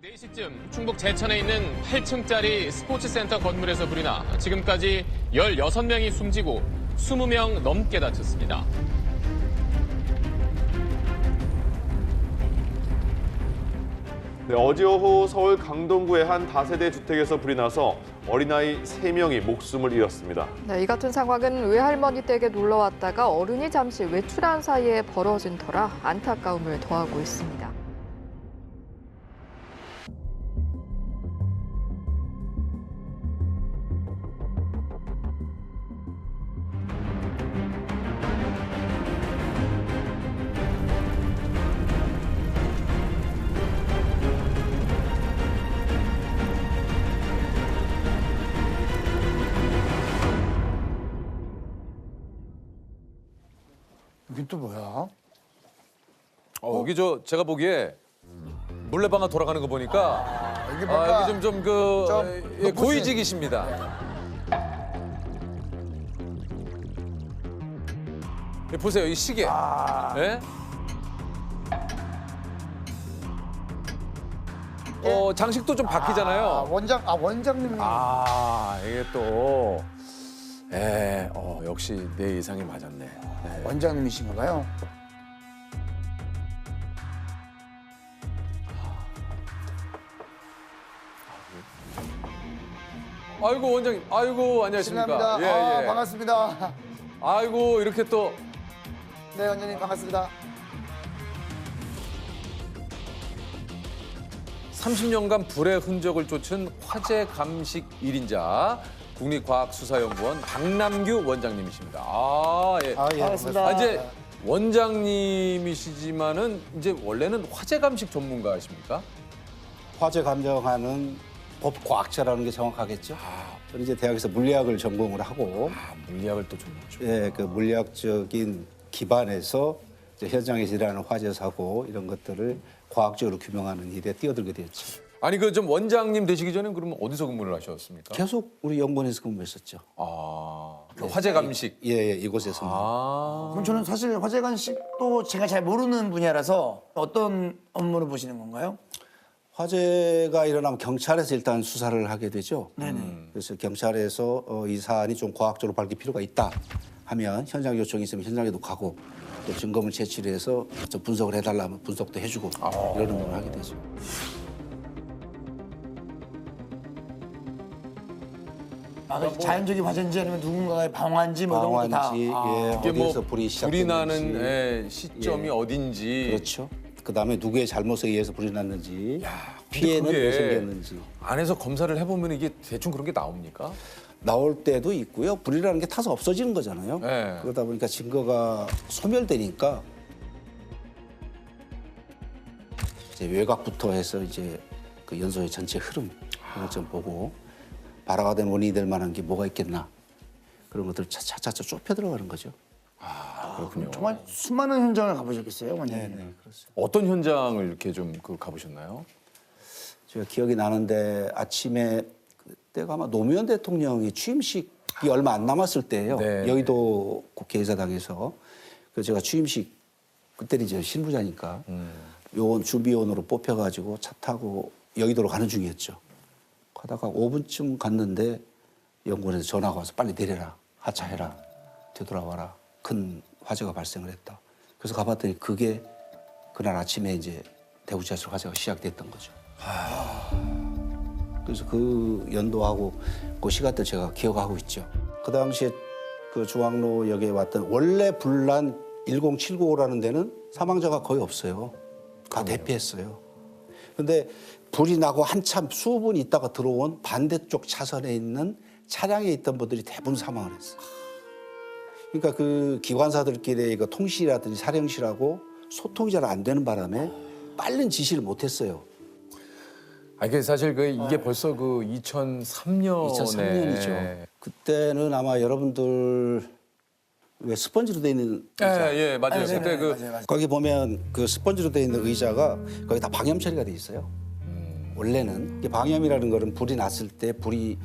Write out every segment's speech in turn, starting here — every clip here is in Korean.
4시쯤 충북 제천에 있는 8층짜리 스포츠센터 건물에서 불이 나 지금까지 16명이 숨지고 20명 넘게 다쳤습니다. 네, 어제 오후 서울 강동구의 한 다세대 주택에서 불이 나서 어린아이 3명이 목숨을 잃었습니다. 네, 이 같은 상황은 외할머니 댁에 놀러 왔다가 어른이 잠시 외출한 사이에 벌어진 터라 안타까움을 더하고 있습니다. 여긴 또 뭐야? 여기 제가 보기에 물레방아 돌아가는 거 보니까 이게 뭔가 여기 좀 높으신- 고위직이십니다. 보세요, 이 시계. 예? 장식도 좀 바뀌잖아요. 원장님. 이게 또, 역시 내 예상이 맞았네. 원장님이신가 봐요. 아이고 원장님, 아이고 안녕하십니까? 실례합니다. 반갑습니다. 아이고 이렇게 또 네, 원장님 반갑습니다. 30년간 불의 흔적을 쫓은 화재 감식 1인자 국립과학수사연구원 박남규 원장님이십니다. 예. 예, 반갑습니다. 이제 원장님이시지만은 이제 원래는 화재 감식 전문가십니까? 화재 감정하는 법 과학자라는 게 정확하겠죠. 저는 이제 대학에서 물리학을 전공을 하고, 물리학을 또 전문가죠. 예, 그 물리학적인 기반에서 이제 현장에서 일어나는 화재 사고 이런 것들을 과학적으로 규명하는 일에 뛰어들게 되었죠. 아니 그 좀 원장님 되시기 전에 그러면 어디서 근무를 하셨습니까? 계속 우리 연구원에서 근무했었죠. 그 화재 감식. 예, 이곳에서. 그럼 저는 사실 화재관식도 제가 잘 모르는 분야라서 어떤 업무를 보시는 건가요? 화재가 일어나면 경찰에서 일단 수사를 하게 되죠. 그래서 경찰에서 이 사안이 좀 과학적으로 밝힐 필요가 있다 하면 현장 요청이 있으면 현장에도 가고 또 증거물 채취를 해서 좀 분석을 해달라면 분석도 해주고 이런 업무를 하게 되죠. 자연적인 화재인지 아니면 누군가의 방화인지 뭐 이런 것도 다. 방화인지 예, 이게 뭐 어디에서 불이 불이 나는 시작됐는지 시점이 예. 어딘지. 그렇죠. 그다음에 누구의 잘못에 의해서 불이 났는지 근데 피해는 그게 왜 생겼는지 안에서 검사를 해보면 이게 대충 그런 게 나옵니까? 나올 때도 있고요. 불이라는 게 타서 없어지는 거잖아요. 네. 그러다 보니까 증거가 소멸되니까 이제 외곽부터 해서 이제 그 연소의 전체 흐름 이런 좀 보고 발화가 된 원인이 될 만한 게 뭐가 있겠나 그런 것들을 차차차차 좁혀 들어가는 거죠. 그렇군요. 정말 수많은 현장을 가보셨겠어요, 원장님? 네, 그렇습니다. 어떤 현장을 이렇게 좀 가보셨나요? 제가 기억이 나는데 아침에 그때가 아마 노무현 대통령이 취임식이 얼마 안 남았을 때예요. 네. 여의도 국회의사당에서 그래서 제가 취임식 그때는 이제 실무자니까 요원 준비원으로 뽑혀가지고 차 타고 여의도로 가는 중이었죠. 가다가 5분쯤 갔는데 연구원에서 전화가 와서 빨리 내려라, 하차해라, 되돌아와라. 큰 화재가 발생을 했다. 그래서 가봤더니 그게 그날 아침에 이제 대구지하철 화재가 시작됐던 거죠. 그래서 그 연도하고 그 시간대 제가 기억하고 있죠. 그 당시에 그 중앙로역에 왔던 원래 불난 1079호라는 데는 사망자가 거의 없어요. 다 대피했어요. 근데 불이 나고 한참 수분 있다가 들어온 반대쪽 차선에 있는 차량에 있던 분들이 대부분 사망을 했어요. 그러니까 그 기관사들끼리의 그 통실이라든지 사령실하고 소통이 잘 안 되는 바람에 빠른 지시를 못 했어요. 그 사실 이게 벌써 그 2003년에 2003년이죠. 그때는 아마 여러분들 왜 스펀지로 돼 있는 의자. 예, 맞아요. 그때 맞아요. 거기 보면 그 스펀지로 돼 있는 의자가 거기 다 방염 처리가 돼 있어요. 원래는 이게 방염이라는 거는 불이 났을 때 불이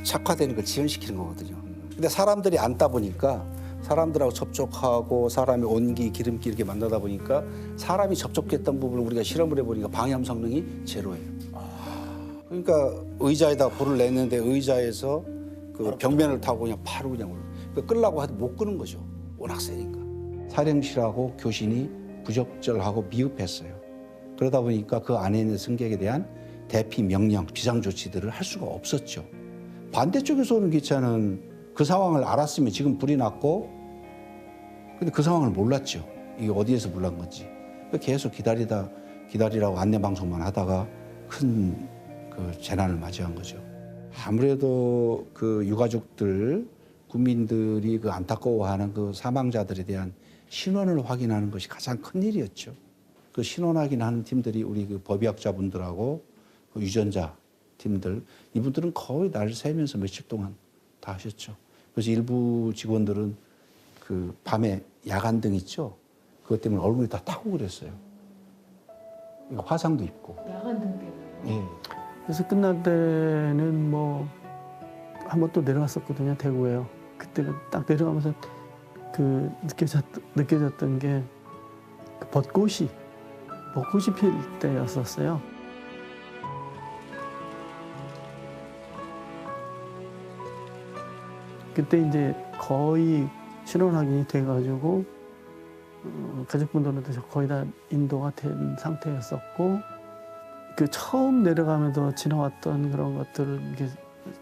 착화되는 걸 지연시키는 거거든요. 근데 사람들이 앉다 보니까 사람들하고 접촉하고 사람의 온기, 기름기 이렇게 만나다 보니까 사람이 접촉했던 부분을 우리가 실험을 해보니까 방염 성능이 제로예요. 그러니까 의자에다 불을 냈는데 의자에서 그 벽면을 타고 그냥 바로 그냥 끌라고 해도 못 끄는 거죠. 워낙 세니까. 사령실하고 교신이 부적절하고 미흡했어요. 그러다 보니까 그 안에 있는 승객에 대한 대피 명령, 비상 조치들을 할 수가 없었죠. 반대쪽에서 오는 기차는 그 상황을 알았으면 지금 불이 났고, 근데 그 상황을 몰랐죠. 이게 어디에서 불난 건지. 계속 기다리라고 안내 방송만 하다가 큰 그 재난을 맞이한 거죠. 아무래도 그 유가족들, 국민들이 그 안타까워하는 그 사망자들에 대한 신원을 확인하는 것이 가장 큰 일이었죠. 그 신원 확인하는 팀들이 우리 그 법의학자분들하고 그 유전자 팀들, 이분들은 거의 날 새면서 며칠 동안 다 하셨죠. 그래서 일부 직원들은 그 밤에 야간등 있죠. 그것 때문에 얼굴이 다 타고 그랬어요. 화상도 입고. 야간등 때문에. 예. 그래서 끝날 때는 뭐 한 번 또 내려갔었거든요, 대구에요. 그때는 딱 내려가면서 그 느껴졌던 게 그 벚꽃이 필 때였었어요. 그때 이제 거의 신원 확인이 돼가지고 가족분들한테 거의 다 인도가 된 상태였었고, 그 처음 내려가면서 지나왔던 그런 것들을 이게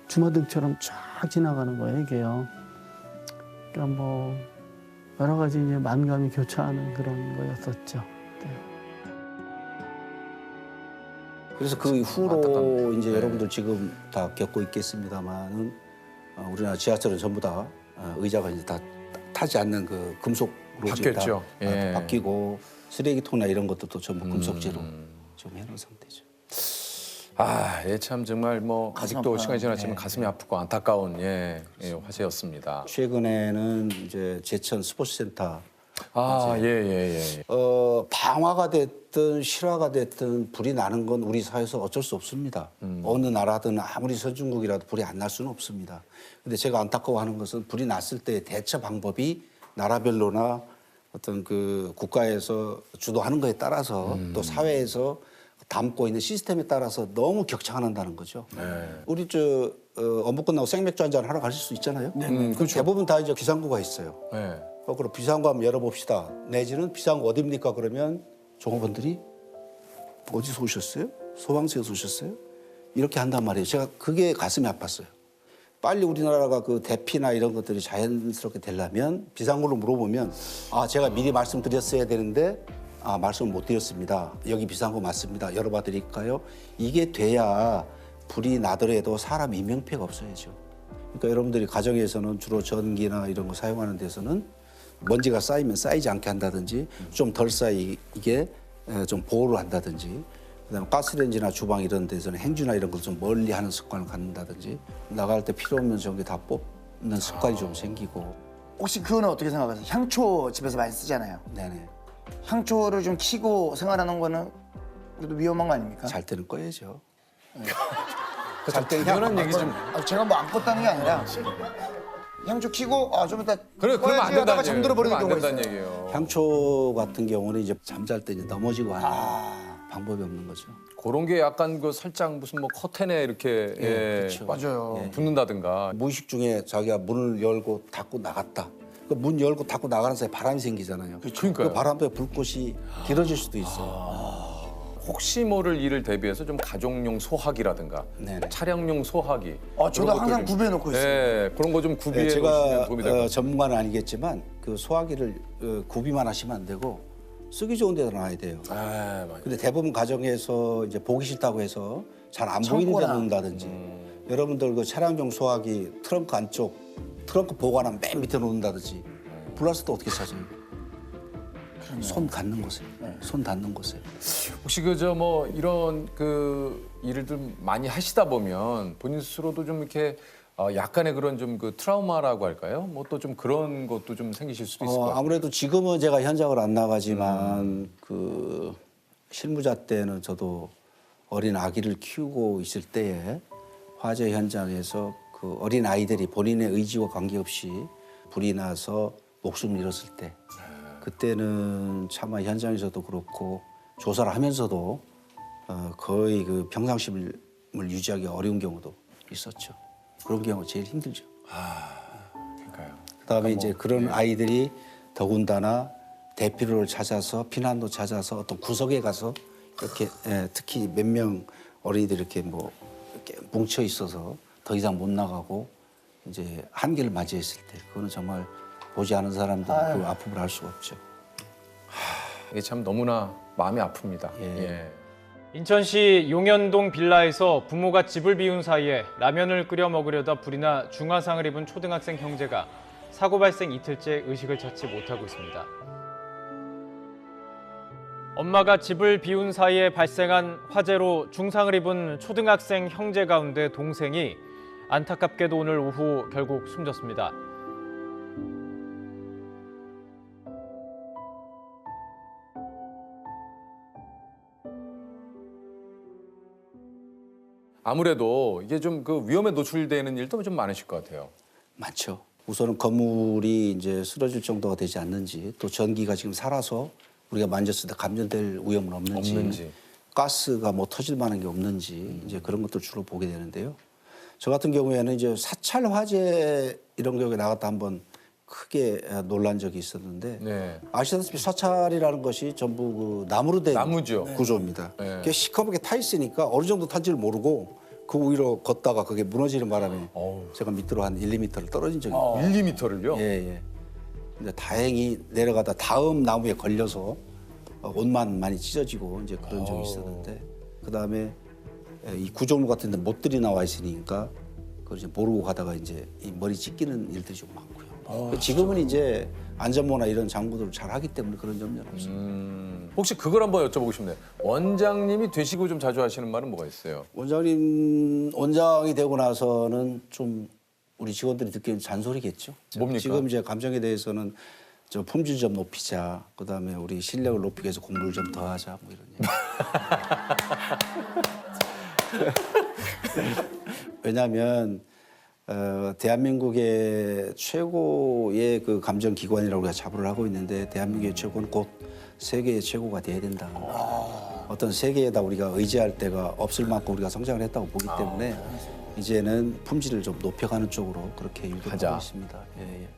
주마등처럼 쫙 지나가는 거예요, 이게요. 그러니까 뭐 여러 가지 이제 만감이 교차하는 그런 거였었죠. 네. 그래서 그 이후로 안타깝네요. 이제 네. 여러분들 지금 다 겪고 있겠습니다만은 우리나라 지하철은 전부 다 의자가 이제 다 타지 않는 그 금속으로 이제 바뀌었죠. 다 예. 바뀌고 쓰레기통이나 이런 것들도 전부 금속재로 좀 해놓은 상태죠. 아, 예, 참 정말 뭐 가슴 아직도 아파요. 시간이 지났지만 네. 가슴이 아프고 안타까운 화제였습니다. 최근에는 이제 제천 스포츠센터 아, 예. 방화가 됐든 실화가 됐든 불이 나는 건 우리 사회에서 어쩔 수 없습니다. 어느 나라든 아무리 선진국이라도 불이 안 날 수는 없습니다. 근데 제가 안타까워하는 것은 불이 났을 때 대처 방법이 나라별로나 어떤 그 국가에서 주도하는 거에 따라서 또 사회에서 담고 있는 시스템에 따라서 너무 격차가 난다는 거죠. 우리 업무 끝나고 생맥주 한잔 하러 가실 수 있잖아요. 그렇죠. 대부분 다 이제 비상구가 있어요. 네. 그럼 비상구 한번 열어봅시다. 내지는 비상구 어디입니까? 그러면 종업원들이 어디서 오셨어요? 소방서에서 오셨어요? 이렇게 한단 말이에요. 제가 그게 가슴이 아팠어요. 빨리 우리나라가 그 대피나 이런 것들이 자연스럽게 되려면 비상구로 물어보면 제가 미리 말씀드렸어야 되는데 말씀을 못 드렸습니다. 여기 비상구 맞습니다. 열어봐 드릴까요? 이게 돼야 불이 나더라도 사람 인명피해가 없어야죠. 그러니까 여러분들이 가정에서는 주로 전기나 이런 거 사용하는 데서는 먼지가 쌓이면 쌓이지 않게 한다든지 좀 덜 쌓이게 좀 보호를 한다든지, 그다음에 가스레인지나 주방 이런 데서는 행주나 이런 걸 좀 멀리 하는 습관을 갖는다든지, 나갈 때 필요 없는 전기 다 뽑는 습관이 좀 생기고. 혹시 그거는 어떻게 생각하세요? 향초 집에서 많이 쓰잖아요. 네네. 향초를 좀 켜고 생활하는 거는 그래도 위험한 거 아닙니까? 잘 때는 꺼야죠. 잘 당연한 얘기 좀. 제가 뭐 안 껐다는 게 아니라 향초 켜고 좀 이따 그러면 안 꺼야지 하다가 된다는 잠들어 버리는 얘기예요. 경우가 안 있어요. 된다는 얘기예요. 향초 같은 경우는 이제 잠잘 때 이제 넘어지고 하는 방법이 없는 거죠. 그런 게 약간 그 살짝 무슨 뭐 커튼에 이렇게 그렇죠. 맞아요. 붙는다든가. 무의식 중에 자기가 문을 열고 닫고 나갔다. 그 문 열고 닫고 나가는 사이에 바람이 생기잖아요. 그러니까요. 그 바람 때문에 불꽃이 길어질 수도 있어요. 혹시 모를 일을 대비해서 좀 가족용 소화기라든가 네네. 차량용 소화기. 저도 그런 항상 것들 좀- 구비해 놓고 있어요. 네, 그런 거 좀 구비해 놓으시면 제가 도움이 될 것 같아요. 전문가는 아니겠지만 그 소화기를 구비만 하시면 안 되고 쓰기 좋은 데다 놔야 돼요. 맞아요. 근데 대부분 가정에서 이제 보기 싫다고 해서 잘 안 보이는 데 창고나. 놓는다든지, 여러분들 그 차량용 소화기 트렁크 안쪽 트렁크 보관함 맨 밑에 놓는다든지, 불났을 때 어떻게 찾아요? 손 닿는 곳에, 손 닿는 곳에. 혹시 그저 뭐 이런 그 일을 좀 많이 하시다 보면 본인 스스로도 좀 이렇게 약간의 그런 좀 그 트라우마라고 할까요? 뭐 또 좀 그런 것도 좀 생기실 수도 있을 것 같아요. 아무래도 지금은 제가 현장을 안 나가지만 그 실무자 때는 저도 어린 아기를 키우고 있을 때에 화재 현장에서 그 어린 아이들이 본인의 의지와 관계없이 불이 나서 목숨을 잃었을 때, 그때는 차마 현장에서도 그렇고 조사를 하면서도 거의 그 평상심을 유지하기 어려운 경우도 있었죠. 그런 경우가 제일 힘들죠. 그러니까요. 그다음에 이제 그런 아이들이 더군다나 대피로를 찾아서 피난도 찾아서 어떤 구석에 가서 이렇게 특히 몇 명 어린이들이 이렇게 뭐 이렇게 뭉쳐 있어서 더 이상 못 나가고 이제 한계를 맞이했을 때 그거는 정말 보지 않은 사람들은 그 아픔을 알 수가 없죠. 이게 참 너무나 마음이 아픕니다. 예. 예. 인천시 용현동 빌라에서 부모가 집을 비운 사이에 라면을 끓여 먹으려다 불이 나 중화상을 입은 초등학생 형제가 사고 발생 이틀째 의식을 찾지 못하고 있습니다. 엄마가 집을 비운 사이에 발생한 화재로 중상을 입은 초등학생 형제 가운데 동생이 안타깝게도 오늘 오후 결국 숨졌습니다. 아무래도 이게 좀 그 위험에 노출되는 일도 좀 많으실 것 같아요. 많죠. 우선은 건물이 이제 쓰러질 정도가 되지 않는지 또 전기가 지금 살아서 우리가 만졌을 때 감전될 위험은 없는지. 가스가 뭐 터질 만한 게 없는지 이제 그런 것들 주로 보게 되는데요. 저 같은 경우에는 이제 사찰 화재 이런 경우에 나갔다 한번 크게 놀란 적이 있었는데 네. 아시다시피 사찰이라는 것이 전부 그 나무로 된 나무죠. 구조입니다. 네. 그게 시커멓게 타 있으니까 어느 정도 탄지를 모르고 그 위로 걷다가 그게 무너지는 바람에 제가 밑으로 한 1, 2m를 떨어진 적이 있어요. 1~2m를요? 예. 근데 다행히 내려가다 다음 나무에 걸려서 옷만 많이 찢어지고 이제 그런 적이 있었는데 그 다음에 이 구조물 같은데 못들이 나와 있으니까 그걸 이제 모르고 가다가 이제 이 머리 찢기는 일들이 좀 많고요. 지금은 이제 안전모나 이런 장구들을 잘 하기 때문에 그런 염려는 없습니다. 혹시 그걸 한번 여쭤보고 싶네요. 원장님이 되시고 좀 자주 하시는 말은 뭐가 있어요? 원장이 되고 나서는 좀 우리 직원들이 듣기엔 잔소리겠죠. 뭡니까? 지금 이제 감정에 대해서는 저 품질 좀 높이자. 그다음에 우리 실력을 높이기 위해서 공부를 좀 더 하자. 뭐 이런 얘기. 왜냐하면 대한민국의 최고의 그 감정 기관이라고 우리가 자부를 하고 있는데 대한민국의 최고는 곧 세계의 최고가 돼야 된다. 어떤 세계에다 우리가 의지할 때가 없을 만큼 우리가 성장을 했다고 보기 때문에 이제는 품질을 좀 높여가는 쪽으로 그렇게 유도를 하자. 하고 있습니다. 예.